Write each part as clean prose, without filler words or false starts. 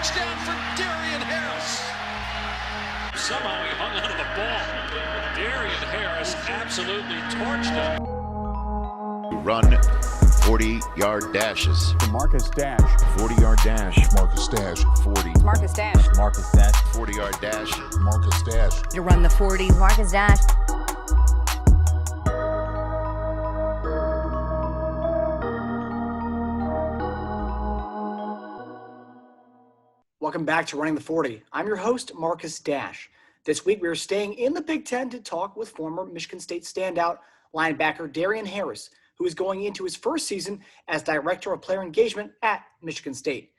touchdown for Darien Harris. Somehow he hung onto the ball. Darien Harris absolutely torched him. Run 40-yard dashes. Marcus Dash. 40-yard dash. Marcus Dash. 40. Marcus Dash. Marcus Dash. 40-yard dash. Marcus Dash. To run the 40, Marcus Dash. Welcome back to Running the 40. I'm your host, Marcus Dash. This week we are staying in the Big Ten to talk with former Michigan State standout linebacker Darien Harris, who is going into his first season as Director of Player Engagement at Michigan State.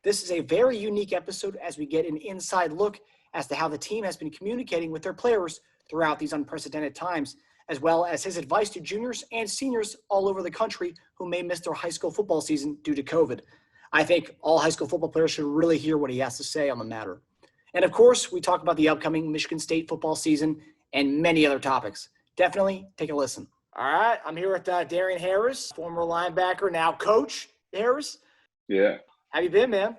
This is a very unique episode as we get an inside look as to how the team has been communicating with their players throughout these unprecedented times, as well as his advice to juniors and seniors all over the country who may miss their high school football season due to COVID. I think all high school football players should really hear what he has to say on the matter. And of course, we talk about the upcoming Michigan State football season and many other topics. Definitely take a listen. All right, I'm here with Darien Harris, former linebacker, now coach Harris. Yeah. How you been, man?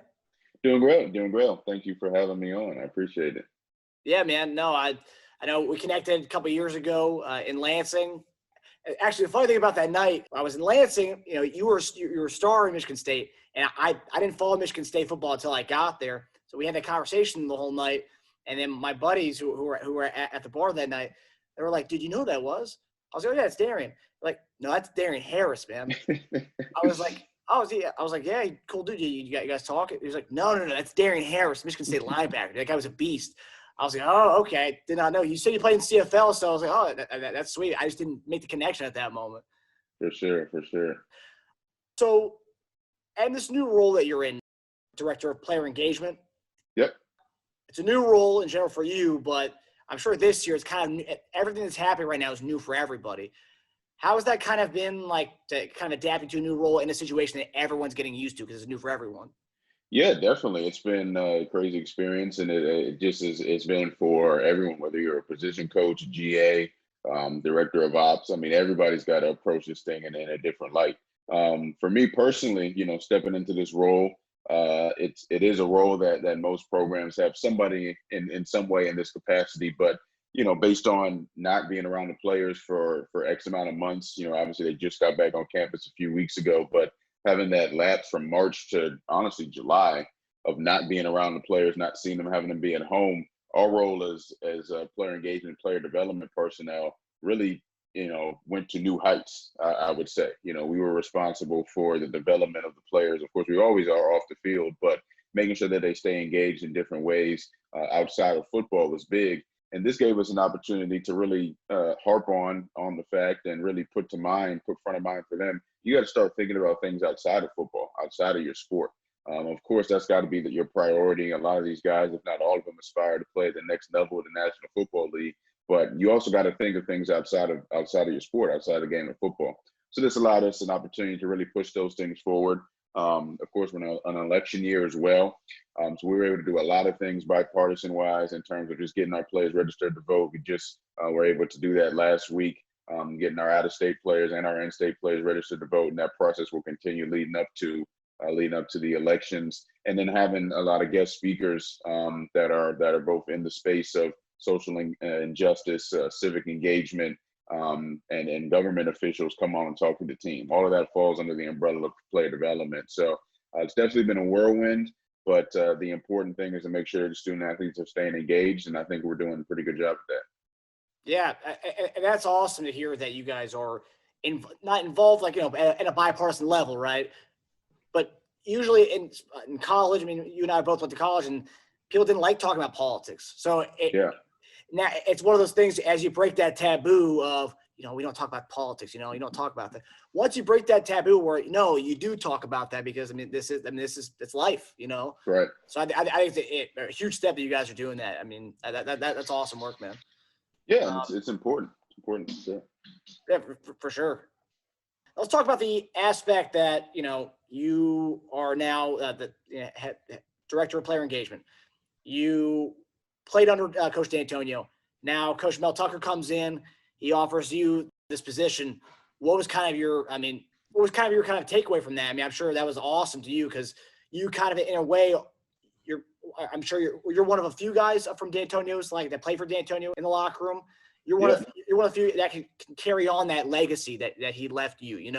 Doing great. Thank you for having me on. I appreciate it. Yeah, man. No, I know we connected a couple of years ago in Lansing. Actually, the funny thing about that night, I was in Lansing. You know, you were a star in Michigan State, and I didn't follow Michigan State football until I got there. So we had that conversation the whole night, and then my buddies who were at the bar that night, they were like, "Dude, you know who that was?" I was like, "Oh yeah, it's Darien." They're like, "No, that's Darien Harris, man." I was like, "Yeah, cool dude. You guys talk?" He was like, "No, that's Darien Harris, Michigan State linebacker. That guy was a beast." I was like, "Oh, okay. Did not know." You said you played in CFL, so I was like, "Oh, that's sweet." I just didn't make the connection at that moment. For sure. So, and this new role that you're in, Director of Player Engagement. Yep. It's a new role in general for you, but I'm sure this year it's kind of everything that's happening right now is new for everybody. How has that kind of been like to kind of adapting to a new role in a situation that everyone's getting used to because it's new for everyone? Yeah, definitely. It's been a crazy experience, and it just is. It's been for everyone, whether you're a position coach, GA, director of ops. I mean, everybody's got to approach this thing in a different light. For me personally, stepping into this role, it is a role that most programs have somebody in some way in this capacity, but based on not being around the players for X amount of months, obviously they just got back on campus a few weeks ago, but having that lapse from March to honestly July of not being around the players, not seeing them, having them be at home, our role as player engagement, player development personnel really, went to new heights, I would say. We were responsible for the development of the players. Of course, we always are off the field, but making sure that they stay engaged in different ways outside of football was big. And this gave us an opportunity to really harp on the fact and really put front of mind for them. You got to start thinking about things outside of football, outside of your sport. Of course, that's got to be your priority. A lot of these guys, if not all of them, aspire to play at the next level of the National Football League. But you also got to think of things outside of your sport, outside of the game of football. So this allowed us an opportunity to really push those things forward. Of course, we're in an election year as well. So we were able to do a lot of things bipartisan-wise in terms of just getting our players registered to vote. We just were able to do that last week, getting our out-of-state players and our in-state players registered to vote. And that process will continue leading up to the elections. And then having a lot of guest speakers that are both in the space of social injustice, civic engagement, and government officials come on and talk to the team. All of that falls under the umbrella of player development. So it's definitely been a whirlwind, but the important thing is to make sure the student athletes are staying engaged, and I think we're doing a pretty good job of that. Yeah, and that's awesome to hear that you guys are not involved like, at a bipartisan level, right? But usually in college, I mean, you and I both went to college, and people didn't like talking about politics. So now it's one of those things, as you break that taboo of, we don't talk about politics, you don't talk about that. Once you break that taboo where, you do talk about that because, it's life, Right. So I think it's a huge step that you guys are doing that. I mean, that's awesome work, man. Yeah, it's important. It's important. Sure. Yeah, for sure. Let's talk about the aspect that, you are now the director of player engagement. You played under Coach D'Antonio. Now Coach Mel Tucker comes in. He offers you this position. What was kind of your takeaway from that? I mean, I'm sure that was awesome to you because you kind of, in a way, I'm sure you're one of a few guys from D'Antonio's that play for D'Antonio in the locker room. You're one of a few that can carry on that legacy that he left you. And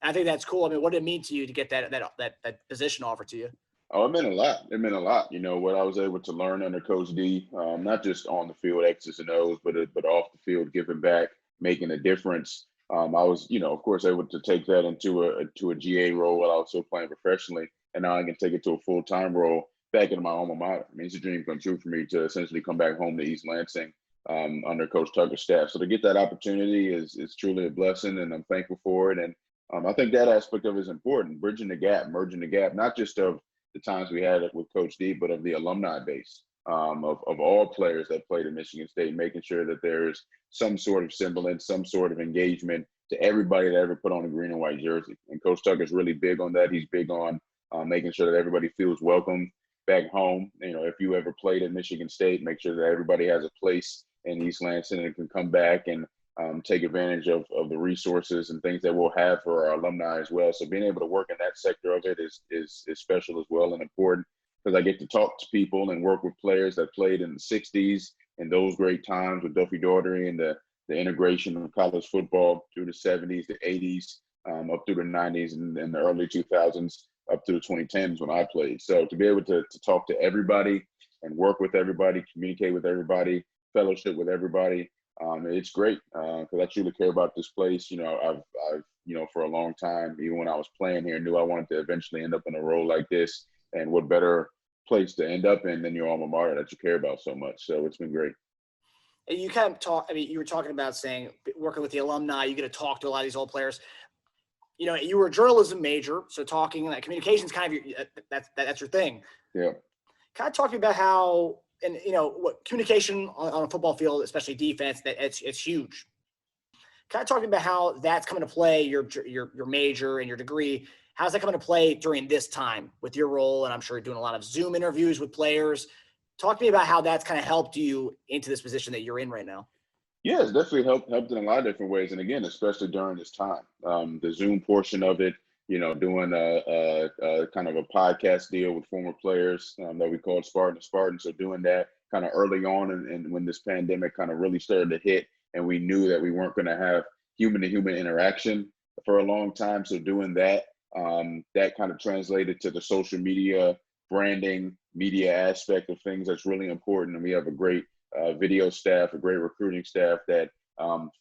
I think that's cool. I mean, what did it mean to you to get that position offered to you? Oh, it meant a lot. It meant a lot. What I was able to learn under Coach D, not just on the field, X's and O's, but off the field, giving back, making a difference. I was, of course, able to take that into a GA role while I was still playing professionally, and now I can take it to a full-time role back into my alma mater. I mean, it's a dream come true for me to essentially come back home to East Lansing under Coach Tucker's staff. So to get that opportunity is truly a blessing, and I'm thankful for it. And I think that aspect of it is important, bridging the gap, merging the gap, not just of the times we had it with Coach D, but of the alumni base of all players that played at Michigan State, making sure that there's some sort of semblance, some sort of engagement to everybody that ever put on a green and white jersey. And Coach Tucker's really big on that. He's big on making sure that everybody feels welcome back home. If you ever played at Michigan State, make sure that everybody has a place in East Lansing and can come back and take advantage of the resources and things that we'll have for our alumni as well. So being able to work in that sector of it is special as well and important, because I get to talk to people and work with players that played in the 60s and those great times with Duffy Daugherty and the integration of college football through the 70s, the 80s, up through the 90s and the early 2000s, up to the 2010s when I played. So to be able to talk to everybody and work with everybody, communicate with everybody, fellowship with everybody, it's great because I truly care about this place. I've for a long time, even when I was playing here, knew I wanted to eventually end up in a role like this. And what better place to end up in than your alma mater that you care about so much. So it's been great. You kind of you were talking about saying working with the alumni, you get to talk to a lot of these old players. You were a journalism major, so talking and communications kind of that's your thing. Yeah. Kind of talk to me about how, and what communication on a football field, especially defense, that it's huge. Kind of talking about how that's coming to play, your major and your degree. How's that coming to play during this time with your role? And I'm sure you're doing a lot of Zoom interviews with players. Talk to me about how that's kind of helped you into this position that you're in right now. Yeah, it's definitely helped in a lot of different ways. And again, especially during this time, the Zoom portion of it, doing a kind of a podcast deal with former players that we called Spartan to Spartan. So doing that kind of early on and when this pandemic kind of really started to hit and we knew that we weren't going to have human to human interaction for a long time. So doing that, that kind of translated to the social media, branding, media aspect of things that's really important. And we have a great video staff, a great recruiting staff that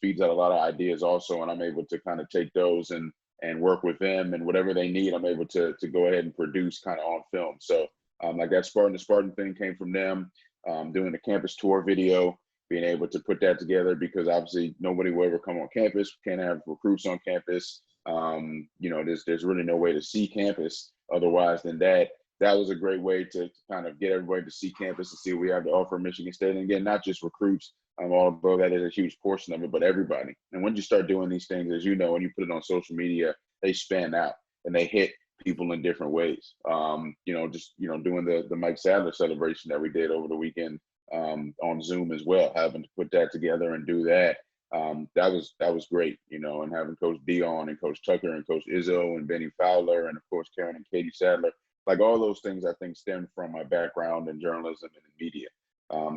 feeds out a lot of ideas also. And I'm able to kind of take those and work with them, and whatever they need, I'm able to go ahead and produce kind of on film. So like that Spartan to Spartan thing came from them, doing the campus tour video, being able to put that together because obviously nobody will ever come on campus. We can't have recruits on campus. There's really no way to see campus otherwise than that. That was a great way to kind of get everybody to see campus and see what we have to offer Michigan State. And again, not just recruits, although that is a huge portion of it, but everybody. And when you start doing these things, as you know, when you put it on social media, they span out and they hit people in different ways. Doing the Mike Sadler celebration that we did over the weekend on Zoom as well, having to put that together and do that. That was great, and having Coach Dion and Coach Tucker and Coach Izzo and Benny Fowler and of course Karen and Katie Sadler. Like all those things, I think stem from my background in journalism and in media.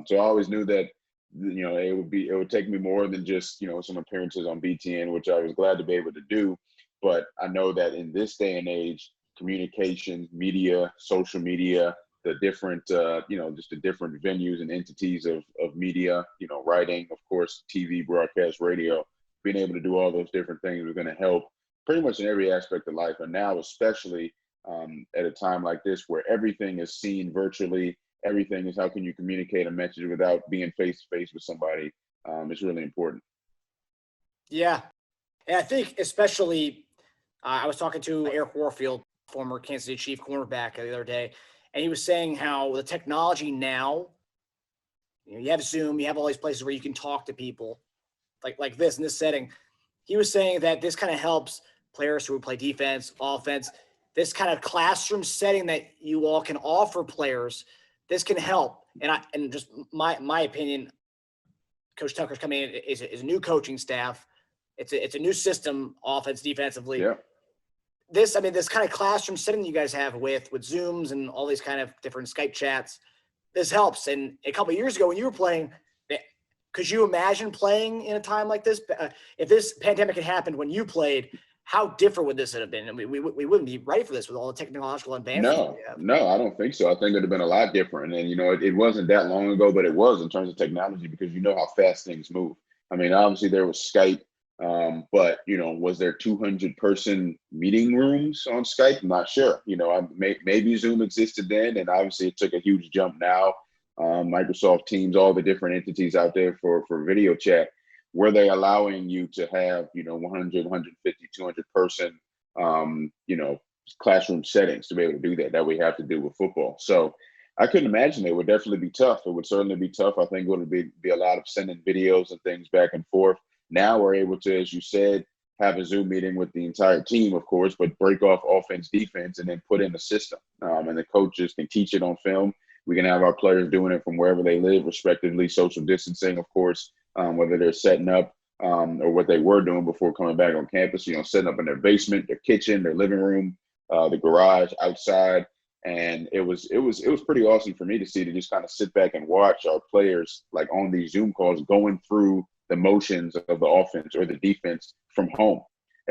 So I always knew that, it would take me more than just, some appearances on BTN, which I was glad to be able to do. But I know that in this day and age, communication, media, social media, the different, just the different venues and entities of media, writing, of course, TV, broadcast, radio, being able to do all those different things was going to help pretty much in every aspect of life. And now, especially at a time like this where everything is seen virtually, everything is how can you communicate a message without being face to face with somebody. It's really important. Yeah. And I think especially I was talking to Eric Warfield, former Kansas City Chief cornerback the other day, and he was saying how the technology now, you have Zoom, you have all these places where you can talk to people like this in this setting. He was saying that this kind of helps players who play defense, offense, this kind of classroom setting that you all can offer players. This can help. And just my opinion, Coach Tucker's coming in is a new coaching staff. It's a new system, offense, defensively. Yeah. this kind of classroom setting you guys have with Zooms and all these kind of different Skype chats, this helps. And a couple of years ago when you were playing, could you imagine playing in a time like this? If this pandemic had happened when you played, how different would this have been? I mean, we wouldn't be ready for this with all the technological advancements No, we have. no, I don't think so. I think it'd have been a lot different. And, it wasn't that long ago, but it was in terms of technology because you know how fast things move. I mean, obviously there was Skype, but, was there 200-person meeting rooms on Skype? I'm not sure. Maybe Zoom existed then, and obviously it took a huge jump now. Microsoft Teams, all the different entities out there for video chat. Were they allowing you to have, 100, 150, 200 person, classroom settings to be able to do that we have to do with football? So I couldn't imagine. It would definitely be tough. It would certainly be tough. I think it would be a lot of sending videos and things back and forth. Now we're able to, as you said, have a Zoom meeting with the entire team, of course, but break off offense, defense, and then put in a system. And the coaches can teach it on film. We can have our players doing it from wherever they live, respectively, social distancing, of course, whether they're setting up or what they were doing before coming back on campus, setting up in their basement, their kitchen, their living room, the garage, outside. And it was pretty awesome for me to see, to just kind of sit back and watch our players like on these Zoom calls going through the motions of the offense or the defense from home.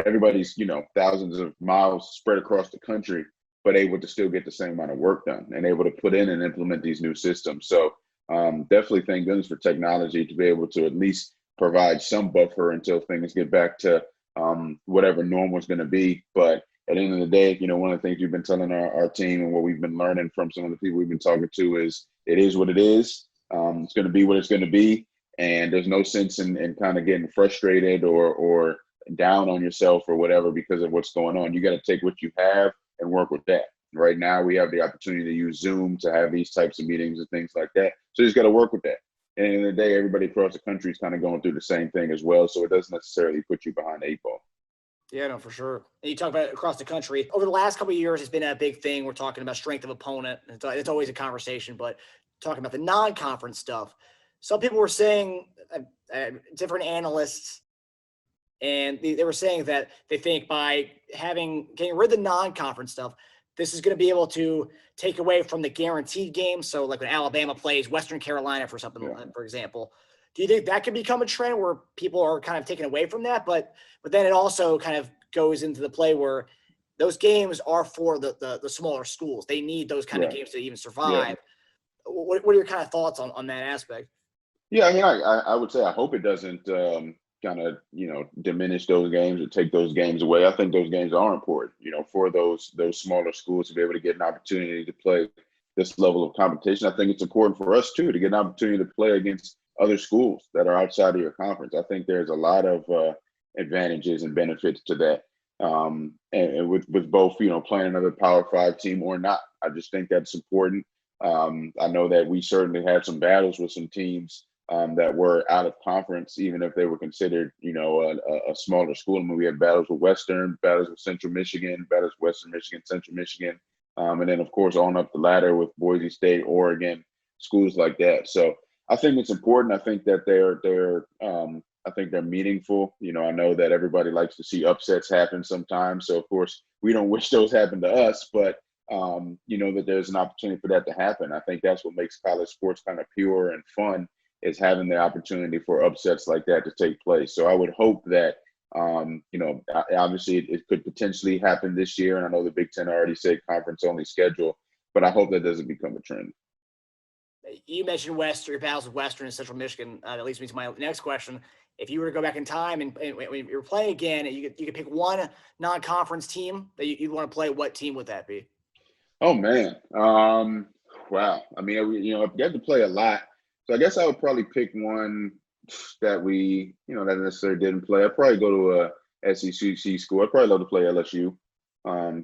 Everybody's, thousands of miles spread across the country, but able to still get the same amount of work done and able to put in and implement these new systems. So definitely thank goodness for technology to be able to at least provide some buffer until things get back to whatever normal is going to be. But at the end of the day, one of the things we've been telling our team and what we've been learning from some of the people we've been talking to is it is what it is. It's going to be what it's going to be. And there's no sense in kind of getting frustrated or down on yourself or whatever because of what's going on. You got to take what you have and work with that. Right now, we have the opportunity to use Zoom to have these types of meetings and things like that. So you just got to work with that. And at the end of the day, everybody across the country is kind of going through the same thing as well. So it doesn't necessarily put you behind the 8 ball. Yeah, no, for sure. And you talk about it across the country. Over the last couple of years, it's been a big thing. We're talking about strength of opponent. It's always a conversation, but talking about the non-conference stuff. Some people were saying, different analysts, and they were saying that they think by getting rid of the non-conference stuff, this is going to be able to take away from the guaranteed games. So like when Alabama plays Western Carolina for something, for example, do you think that could become a trend where people are kind of taken away from that? But then it also kind of goes into the play where those games are for the smaller schools. They need those kind of games to even survive. Yeah. What are your kind of thoughts on that aspect? Yeah, I mean, I would say I hope it doesn't kind of, diminish those games or take those games away. I think those games are important, for those smaller schools to be able to get an opportunity to play this level of competition. I think it's important for us, too, to get an opportunity to play against other schools that are outside of your conference. I think there's a lot of advantages and benefits to that. And with both, playing another Power 5 team or not, I just think that's important. I know that we certainly had some battles with some teams that were out of conference, even if they were considered, a smaller school. I mean, we had battles with Western, battles with Central Michigan, battles with Western Michigan, Central Michigan, and then, of course, on up the ladder with Boise State, Oregon, schools like that. So I think it's important. I think that they're meaningful. I know that everybody likes to see upsets happen sometimes. So, of course, we don't wish those happen to us, but that there's an opportunity for that to happen. I think that's what makes college sports kind of pure and fun, is having the opportunity for upsets like that to take place. So I would hope that, obviously it could potentially happen this year. And I know the Big Ten already said conference only schedule, but I hope that doesn't become a trend. You mentioned your battles with Western and Central Michigan. That leads me to my next question. If you were to go back in time and when you were playing again, you could pick one non-conference team that you'd want to play, what team would that be? Oh, man. Wow. I mean, you have to play a lot. So I guess I would probably pick one that that necessarily didn't play. I'd probably go to a SEC school. I'd probably love to play LSU,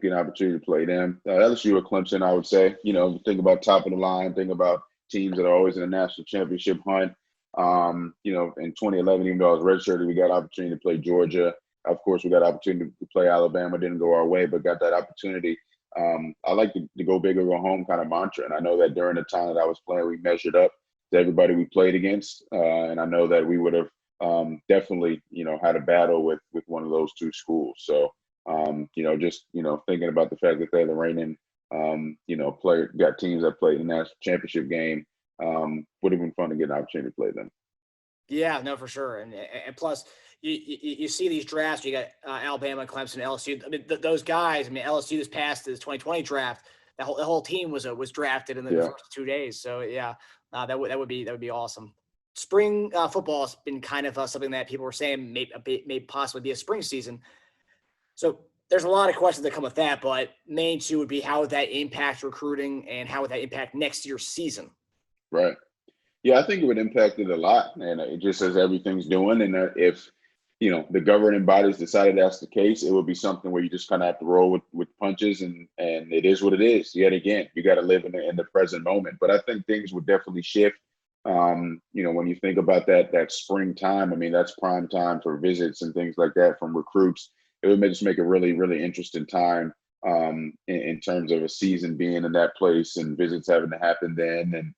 get an opportunity to play them. LSU or Clemson, I would say. Think about top of the line, think about teams that are always in the national championship hunt. In 2011, even though I was redshirted, we got opportunity to play Georgia. Of course, we got opportunity to play Alabama. Didn't go our way, but got that opportunity. I like to go big or go home kind of mantra. And I know that during the time that I was playing, we measured up to everybody we played against. And I know that we would have definitely, had a battle with one of those two schools. So Just thinking about the fact that they're the reigning, player, got teams that played in the national championship game. Would have been fun to get an opportunity to play them. Yeah, no, for sure. And plus, you see these drafts. You got Alabama, Clemson, LSU. I mean, those guys. I mean, LSU this past this 2020 draft. The whole team was drafted in the first 2 days. So yeah, that would be awesome. Spring football has been kind of something that people were saying may possibly be a spring season. So there's a lot of questions that come with that, but main two would be how would that impact recruiting and how would that impact next year's season? Right. Yeah, I think it would impact it a lot, and it just as everything's doing. And if the governing bodies decided that's the case, it would be something where you just kind of have to roll with punches, and it is what it is. Yet again, you got to live in the present moment. But I think things would definitely shift. When you think about that springtime, I mean, that's prime time for visits and things like that from recruits. It would just make a really, really interesting time in terms of a season being in that place and visits having to happen then. And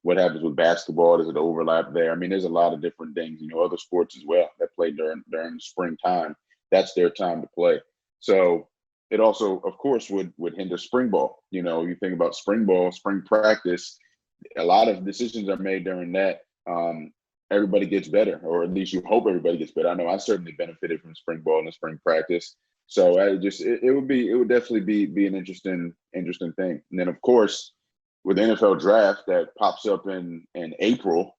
what happens with basketball? Does it overlap there? I mean, there's a lot of different things, other sports as well that play during the springtime. That's their time to play. So it also, of course, would hinder spring ball. You think about spring ball, spring practice, a lot of decisions are made during that. Everybody gets better, or at least you hope everybody gets better. I know I certainly benefited from spring ball and the spring practice. So it would definitely be an interesting thing. And then, of course, with the NFL draft that pops up in April,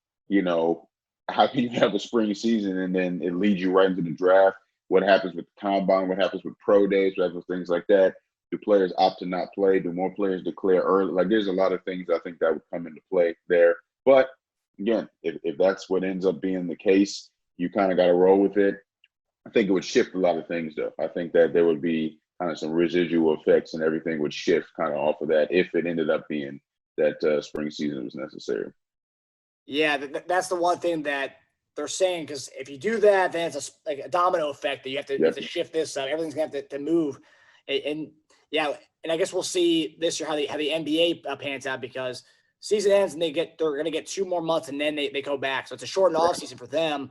how can you have a spring season and then it leads you right into the draft? What happens with the combine? What happens with pro days? What happens with things like that? Do players opt to not play? Do more players declare early? Like, there's a lot of things I think that would come into play there. But again, if that's what ends up being the case, you kind of got to roll with it. I think it would shift a lot of things, though. I think that there would be kind of some residual effects and everything would shift kind of off of that if it ended up being that spring season was necessary. Yeah, that's the one thing that they're saying, because if you do that, then it's like a domino effect that you have to shift this up. Everything's going to have to move. And I guess we'll see this year how the NBA pans out, because season ends and they're going to get 2 more months and then they go back. So it's a shortened off season for them.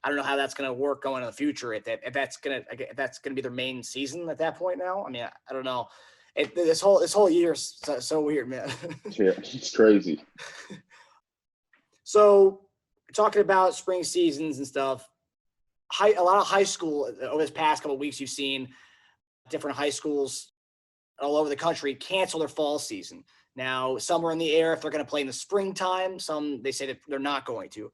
I don't know how that's going to work going in the future. If that's going to be their main season at that point now. I mean, I don't know. This whole year is so weird, man. Yeah, it's crazy. So talking about spring seasons and stuff, a lot of high school over this past couple of weeks, you've seen different high schools all over the country cancel their fall season. Now, some are in the air if they're going to play in the springtime. Some, they say that they're not going to.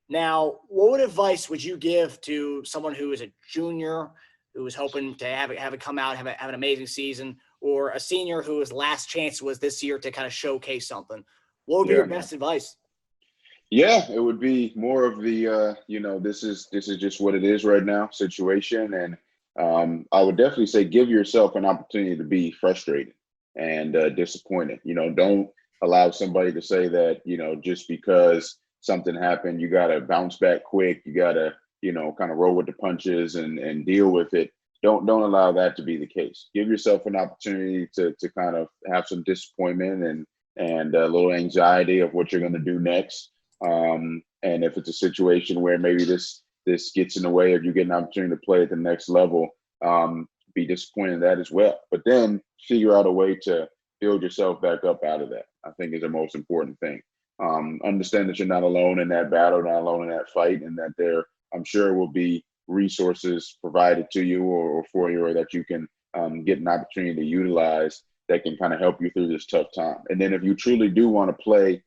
Now, what advice would you give to someone who is a junior, who is hoping to have it come out, have an amazing season, or a senior whose last chance was this year to kind of showcase something? What would be your best advice? Yeah, it would be more of the, this is just what it is right now situation. And I would definitely say give yourself an opportunity to be frustrated and disappointed. Don't allow somebody to say that, just because something happened, you got to bounce back quick. You got to, kind of roll with the punches and deal with it. Don't allow that to be the case. Give yourself an opportunity to kind of have some disappointment and a little anxiety of what you're going to do next. And if it's a situation where maybe this gets in the way of you getting an opportunity to play at the next level, be disappointed in that as well. But then figure out a way to build yourself back up out of that, I think, is the most important thing. Understand that you're not alone in that battle, not alone in that fight, and that there, I'm sure, will be resources provided to you or for you, or that you can get an opportunity to utilize that can kind of help you through this tough time. And then if you truly do want to play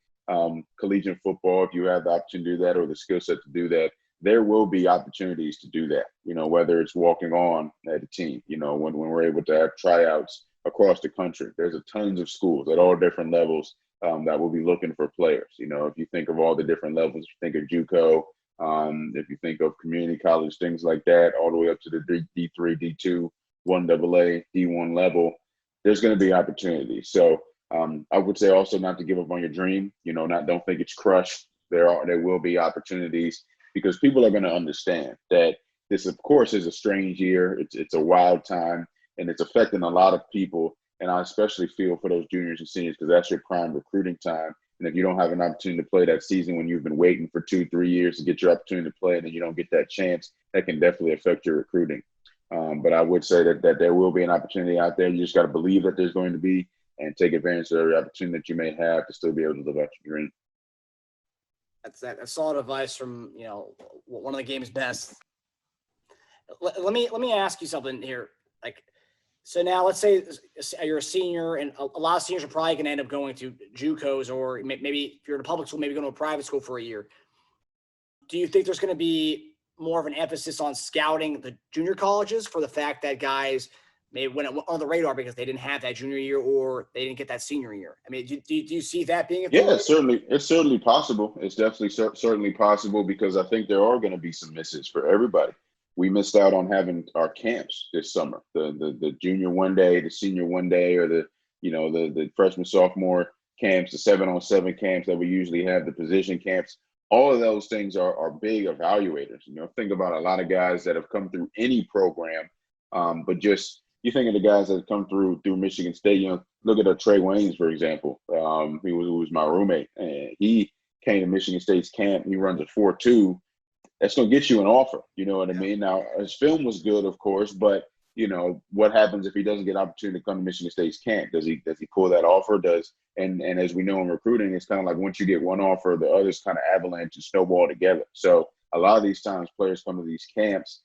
collegiate football, if you have the opportunity to do that or the skill set to do that, there will be opportunities to do that, whether it's walking on at a team, when we're able to have tryouts across the country. There's a tons of schools at all different levels that will be looking for players. If you think of all the different levels, if you think of JUCO, if you think of community college, things like that, all the way up to the D3, D2, 1AA, D1 level, there's going to be opportunities. So I would say also not to give up on your dream, don't think it's crushed. There will be opportunities, because people are going to understand that this, of course, is a strange year. It's a wild time, and it's affecting a lot of people. And I especially feel for those juniors and seniors, because that's your prime recruiting time. And if you don't have an opportunity to play that season when you've been waiting for 2-3 years to get your opportunity to play, and then you don't get that chance, that can definitely affect your recruiting. But I would say that there will be an opportunity out there. You just got to believe that there's going to be and take advantage of every opportunity that you may have to still be able to live out your dream. That's solid advice from, one of the game's best. Let me ask you something here. Like, so now let's say you're a senior, and a lot of seniors are probably going to end up going to JUCOs, or maybe if you're in a public school, maybe going to a private school for a year. Do you think there's going to be more of an emphasis on scouting the junior colleges for the fact that guys maybe went on the radar because they didn't have that junior year or they didn't get that senior year? I mean, do you see that being a thing? Yeah, it's certainly possible. It's definitely certainly possible, because I think there are going to be some misses for everybody. We missed out on having our camps this summer, the junior one day, the senior one day, or the freshman sophomore camps, the 7-on-7 camps that we usually have, the position camps. All of those things are big evaluators. Think about a lot of guys that have come through any program, but just you think of the guys that have come through Michigan State. Look at Trey Waynes, for example. He was my roommate, and he came to Michigan State's camp. He runs a 4.2. That's going to get you an offer. You know what I mean? Now, his film was good, of course, but what happens if he doesn't get opportunity to come to Michigan State's camp? Does he pull that offer? And as we know in recruiting, it's kind of like once you get one offer, the others kind of avalanche and snowball together. So a lot of these times players come to these camps,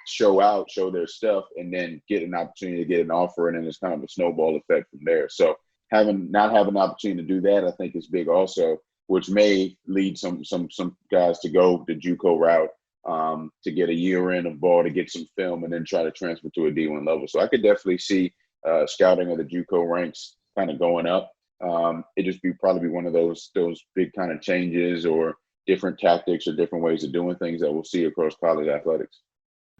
show their stuff, and then get an opportunity to get an offer, and then it's kind of a snowball effect from there. So not having an opportunity to do that, I think, is big also, which may lead some guys to go the JUCO route, to get a year in of ball, to get some film, and then try to transfer to a D1 level. So I could definitely see scouting of the JUCO ranks kind of going up. It just probably be one of those big kind of changes or different tactics or different ways of doing things that we'll see across college athletics.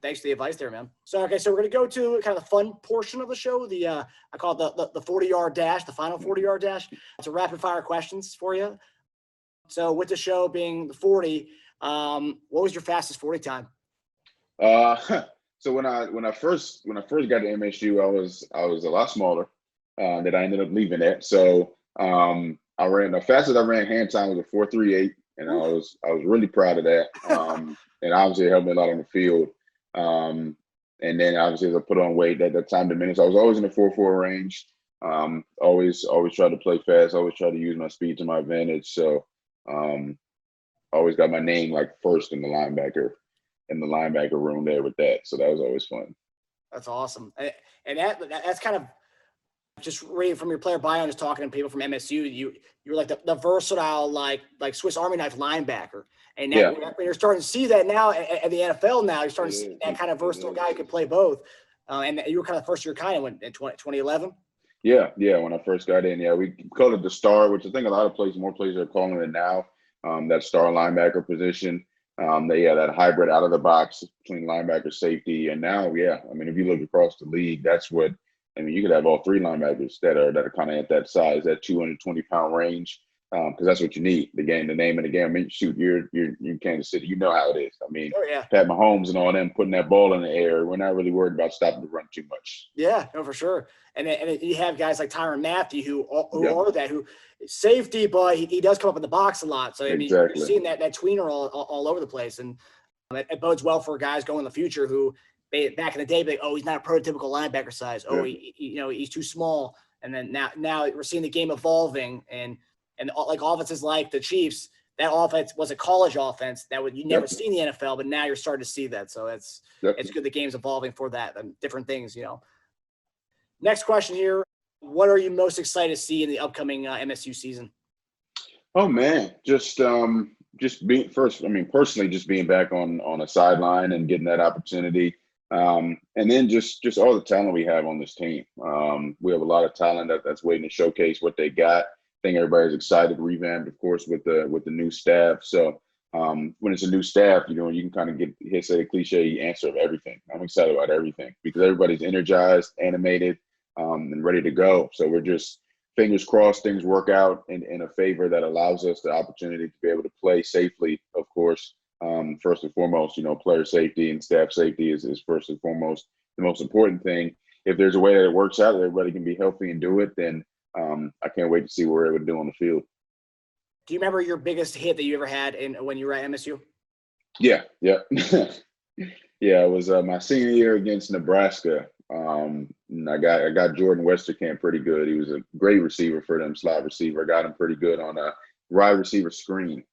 Thanks for the advice there, man. So we're going to go to kind of the fun portion of the show. I call it the 40-yard dash, the final 40-yard dash. It's a rapid fire questions for you. So with the show being the 40, what was your fastest 40 time? So when I first got to MSU, I was a lot smaller. That I ended up leaving at. So I ran the fastest I ran hand time was a 4.38, and I was really proud of that. And obviously it helped me a lot on the field. And then obviously as I put on weight, that time diminished. I was always in the 4.4 range. Always tried to play fast. Always tried to use my speed to my advantage. So always got my name like first in the linebacker room there with that. So that was always fun. That's awesome. And that's kind of just reading from your player bio and just talking to people from MSU. You're like the versatile, like Swiss Army knife linebacker. And now you're starting to see that now at the NFL. Now you're starting to see that kind of versatile guy who can play both. And you were kind of the first year kind of in 2011. Yeah. When I first got in, we called it the star, which I think a lot of more places are calling it now. That star linebacker position. That hybrid out of the box between linebacker, safety, and now, I mean, if you look across the league, that's what. I mean, you could have all three linebackers that are kind of at that size, that 220-pound range, because that's what you need. The name of the game. I mean, shoot, you're in Kansas City. You know how it is. I mean, Pat Mahomes and all them putting that ball in the air. We're not really worried about stopping the run too much. Yeah, no, for sure. And then you have guys like Tyrann Mathieu who are safety, but he does come up in the box a lot. So I mean, you're seeing that tweener all over the place, and it bodes well for guys going in the future who. Back in the day, he's not a prototypical linebacker size. He's too small. And then now we're seeing the game evolving, and like offenses like the Chiefs, that offense was a college offense that you never see in the NFL, but now you're starting to see that. So it's good the game's evolving for that and different things. Next question here: what are you most excited to see in the upcoming MSU season? Oh man, just being first. I mean, personally, just being back on a sideline and getting that opportunity. And then just all the talent we have on this team. We have a lot of talent that's waiting to showcase what they got. I think everybody's excited, revamped, of course, with the new staff. So when it's a new staff, you can kind of say the cliche answer of everything. I'm excited about everything because everybody's energized, animated, and ready to go. So we're just fingers crossed things work out in a favor that allows us the opportunity to be able to play safely, of course. First and foremost, player safety and staff safety is first and foremost the most important thing. If there's a way that it works out, that everybody can be healthy and do it, then I can't wait to see what we're able to do on the field. Do you remember your biggest hit that you ever had when you were at MSU? Yeah. Yeah, it was my senior year against Nebraska. And I got Jordan Westerkamp pretty good. He was a great receiver for them, slot receiver. I got him pretty good on a wide receiver screen.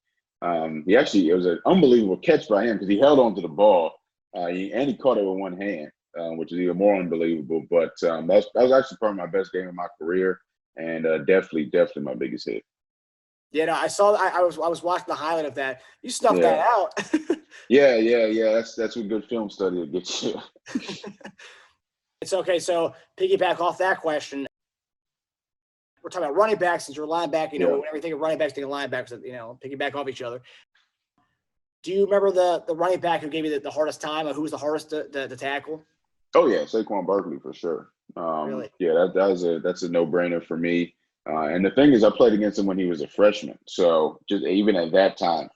It was an unbelievable catch by him because he held on to the ball and he caught it with one hand, which is even more unbelievable. But that was actually probably my best game of my career, and definitely my biggest hit. Yeah, no, I saw. I was watching the highlight of that. You snuffed Yeah. that out. Yeah. That's what good film study will get you. It's okay. So piggyback off that question. We're talking about running backs since you're a linebacker. Whenever you think of running backs, think of linebackers. Piggyback off each other. Do you remember the running back who gave you the hardest time? Or who was the hardest to tackle? Oh yeah, Saquon Barkley for sure. Really? Yeah, that's a no-brainer for me. And the thing is, I played against him when he was a freshman, so just even at that time,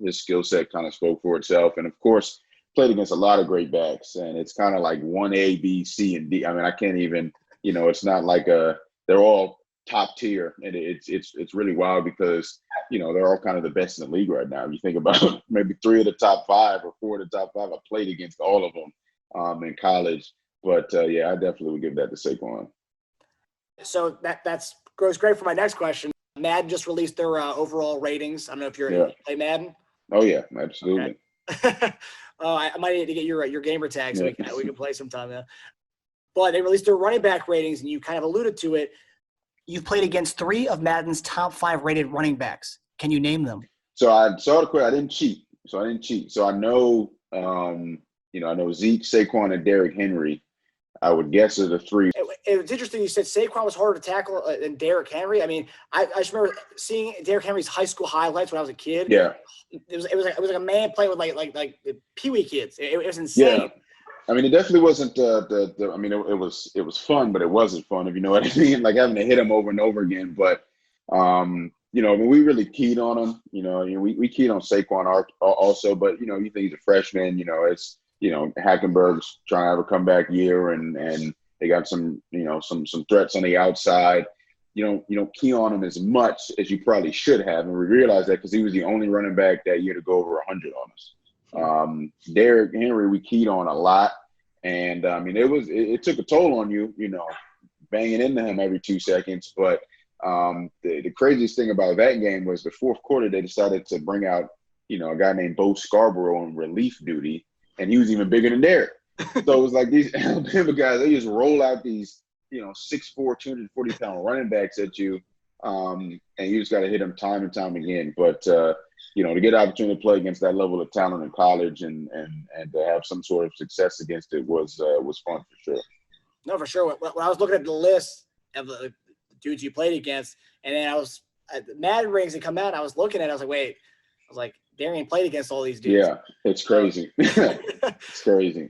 his skill set kind of spoke for itself. And of course, played against a lot of great backs, and it's kind of like 1A, B, C, and D. I mean, I can't even, it's not like they're all top tier, and it's really wild because they're all kind of the best in the league right now. If you think about maybe 3 of the top 5 or 4 of the top 5, I played against all of them in college. But yeah, I definitely would give that to Saquon. So that's goes great for my next question. Madden just released their overall ratings. I don't know if you play Madden. Oh yeah, absolutely. Okay. I might need to get your gamer tag so we can play sometime. Yeah. But they released their running back ratings, and you kind of alluded to it. You've played against 3 of Madden's top 5 rated running backs. Can you name them? So I saw the quick. I didn't cheat. So I know, I know Zeke, Saquon, and Derrick Henry. I would guess are the 3. It was interesting. You said Saquon was harder to tackle than Derrick Henry. I mean, I just remember seeing Derrick Henry's high school highlights when I was a kid. Yeah, it was like a man playing with like Pee-wee kids. It was insane. Yeah. I mean, it definitely wasn't I mean, it was fun, but it wasn't fun, if you know what I mean, like having to hit him over and over again. But when we really keyed on him, we keyed on Saquon also, but you think he's a freshman, it's Hackenberg's trying to have a comeback year, and they got some threats on the outside. You don't key on him as much as you probably should have, and we realized that because he was the only running back that year to go over 100 on us. Derrick Henry, we keyed on a lot, and I mean it took a toll on you, banging into him every 2 seconds. But the craziest thing about that game was the fourth quarter they decided to bring out a guy named Bo Scarborough on relief duty, and he was even bigger than Derrick. So it was like these Alabama guys, they just roll out these 6'4", 240-pound running backs at you, and you just got to hit them time and time again. But to get an opportunity to play against that level of talent in college and to have some sort of success against it was fun for sure. No, for sure. When I was looking at the list of the dudes you played against, and then I was the Madden rings that come out, and I was looking at it, I was like, Darien played against all these dudes. Yeah, it's crazy. It's crazy.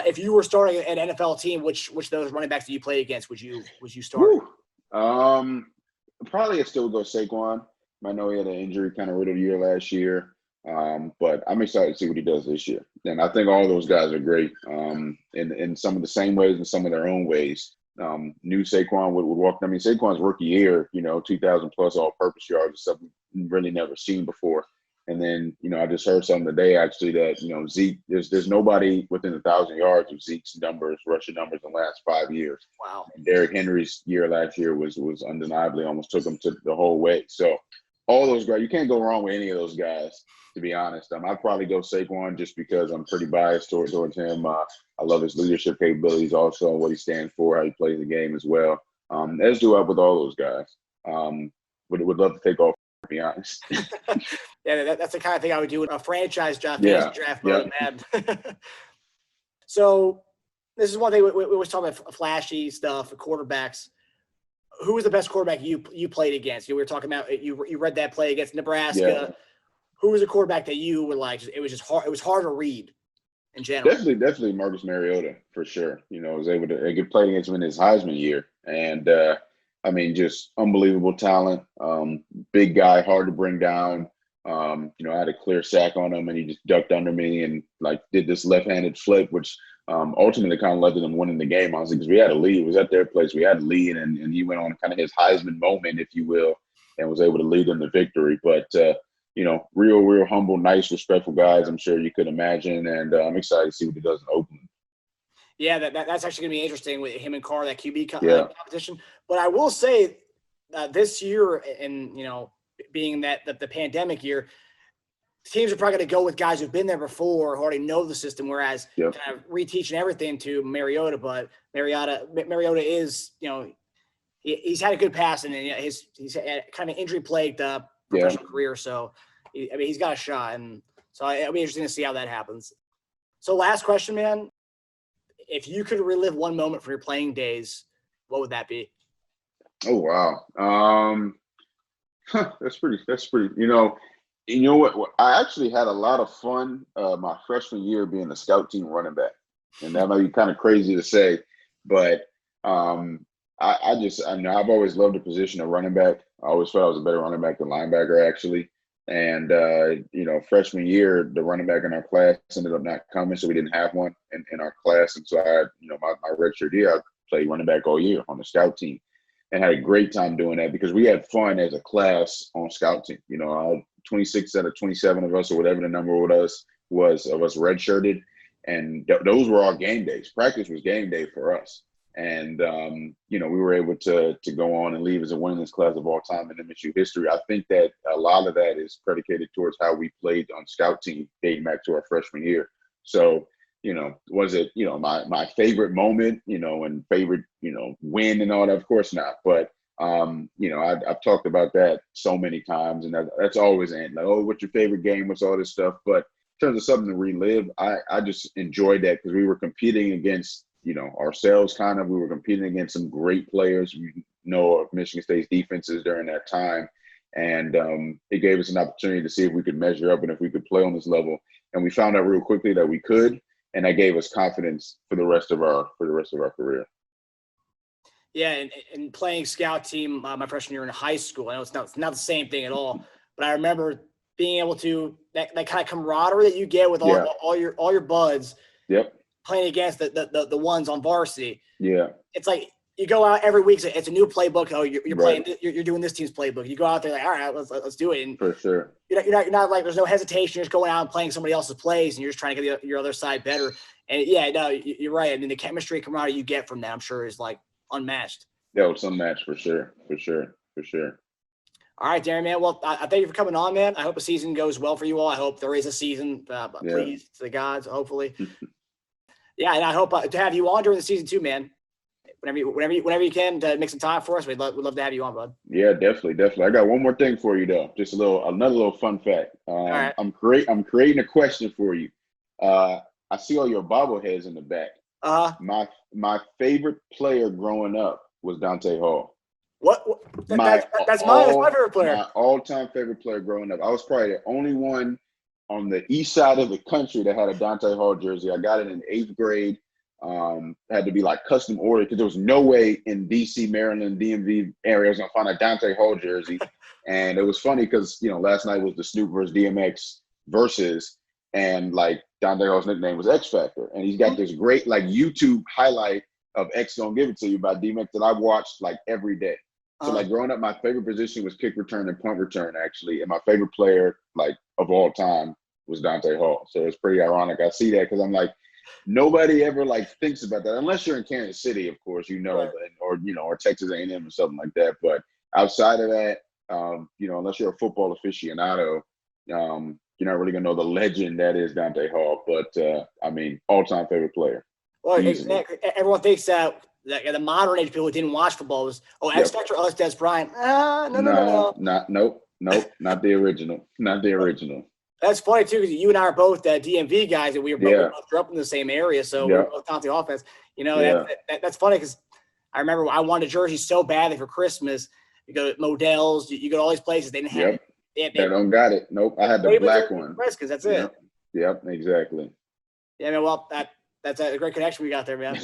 If you were starting an NFL team, which of those running backs that you played against would you start? Probably I still would go Saquon. I know he had an injury kind of riddled year last year, but I'm excited to see what he does this year. And I think all those guys are great in some of the same ways and some of their own ways. New Saquon would walk. I mean, Saquon's rookie year, 2,000 plus all-purpose yards is something we've really never seen before. And then, I just heard something today actually that, Zeke, there's nobody within 1,000 yards of Zeke's rushing numbers in the last 5 years. Wow. And Derrick Henry's year last year was undeniably almost took him to the whole way. So all those guys, you can't go wrong with any of those guys, to be honest. I'd probably go Saquon just because I'm pretty biased towards him. I love his leadership capabilities also, what he stands for, how he plays the game as well. As do I with all those guys. Would love to take off, to be honest. Yeah, that's the kind of thing I would do with a franchise draft. Yeah. Draft mode, man. So this is one thing we always talk about flashy stuff, quarterbacks. Who was the best quarterback you played against? We were talking about you read that play against Nebraska. Yeah. Who was a quarterback that you were like? It was just hard. It was hard to read in general. Definitely Marcus Mariota for sure. I was able to get played against him in his Heisman year, and I mean, just unbelievable talent. Big guy, hard to bring down. I had a clear sack on him, and he just ducked under me and did this left-handed flip, which ultimately kind of led to them winning the game, honestly, because we had a lead. It was at their place. We had a lead, and he went on kind of his Heisman moment, if you will, and was able to lead them to victory. But real humble, nice, respectful guys. I'm sure you could imagine, and I'm excited to see what he does in Oakland. Yeah, that's actually going to be interesting with him and Carr, that QB competition. But I will say this year, and being that the pandemic year, teams are probably going to go with guys who've been there before, who already know the system, whereas kind of reteaching everything to Mariota. But Mariota is, he's had a good pass, and he's had kind of injury-plagued professional career. So, he's got a shot, and so it'll be interesting to see how that happens. So last question, man. If you could relive one moment from your playing days, what would that be? Oh, wow. That's pretty. You know what? I actually had a lot of fun my freshman year being the scout team running back, and that might be kind of crazy to say, but I've always loved the position of running back. I always thought I was a better running back than linebacker, actually. And freshman year, the running back in our class ended up not coming, so we didn't have one in our class. And so I had, my redshirt year, I played running back all year on the scout team, and had a great time doing that because we had fun as a class on scout team. 26 out of 27 of us, or whatever the number was of us redshirted, and those were our game days. Practice was game day for us. And, we were able to go on and leave as a winningest class of all time in MSU history. I think that a lot of that is predicated towards how we played on scout team dating back to our freshman year. So, was it, my favorite moment, and favorite, win and all that? Of course not. But, I've talked about that so many times, and that's always like, oh, what's your favorite game? What's all this stuff? But in terms of something to relive, I just enjoyed that because we were competing against, ourselves kind of. We were competing against some great players, of Michigan State's defenses during that time. And it gave us an opportunity to see if we could measure up and if we could play on this level. And we found out real quickly that we could, and that gave us confidence for the rest of our career. Yeah, and playing scout team my freshman year in high school, I know it's not the same thing at all, but I remember being able to that kind of camaraderie that you get with all your buds. Yep. Playing against the ones on varsity. Yeah. It's like you go out every week. It's a new playbook. Oh, you're playing. You're doing this team's playbook. You go out there like, all right, let's do it. And for sure. You're not like, there's no hesitation. You're just going out and playing somebody else's plays, and you're just trying to get your other side better. And you're right. I mean, the chemistry and camaraderie you get from that, I'm sure, is like unmatched. Yeah, it's unmatched for sure. All right, Darren, man. Well, I thank you for coming on, man. I hope the season goes well for you all. I hope there is a season. Please, to the gods, hopefully. Yeah, and I hope to have you on during the season too, man. Whenever you can to make some time for us, we'd love to have you on, bud. Yeah, definitely. I got one more thing for you though. Just another little fun fact. All right. I'm creating a question for you. I see all your bobbleheads in the back. My favorite player growing up was Dante Hall. What? That's my favorite player. My all-time favorite player growing up. I was probably the only one on the east side of the country that had a Dante Hall jersey. I got it in 8th grade. Had to be like custom ordered because there was no way in DC, Maryland, DMV area I was gonna find a Dante Hall jersey. And it was funny because last night was the Snoop versus DMX versus, and like Dante Hall's nickname was X Factor, and he's got this great like YouTube highlight of X Don't Give It To You by DMX that I watched like every day. So like growing up, my favorite position was kick return and punt return actually, and my favorite player like of all time was Dante Hall. So it's pretty ironic. I see that because I'm like, nobody ever like thinks about that unless you're in Kansas City, of course, right. or Texas A&M or something like that. But outside of that, unless you're a football aficionado, you're not really gonna know the legend that is Dante Hall. But all-time favorite player. Well, everyone thinks that the modern age people who didn't watch football was X Factor, it's Des Bryant. No. Nope, not the original. Not the original. That's funny too, because you and I are both DMV guys, and we both grew up in the same area, so we're both Dante offense. That's funny because I remember I wanted a jersey so badly for Christmas. You go to Modell's, you go to all these places, they didn't have it. They don't got it. Nope, I had the black one. Because that's it. Yep, exactly. Yeah, man. Well, that's a great connection we got there, man.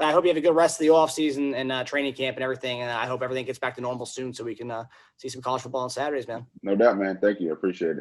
I hope you have a good rest of the off season and training camp and everything. And I hope everything gets back to normal soon so we can see some college football on Saturdays, man. No doubt, man. Thank you. I appreciate it.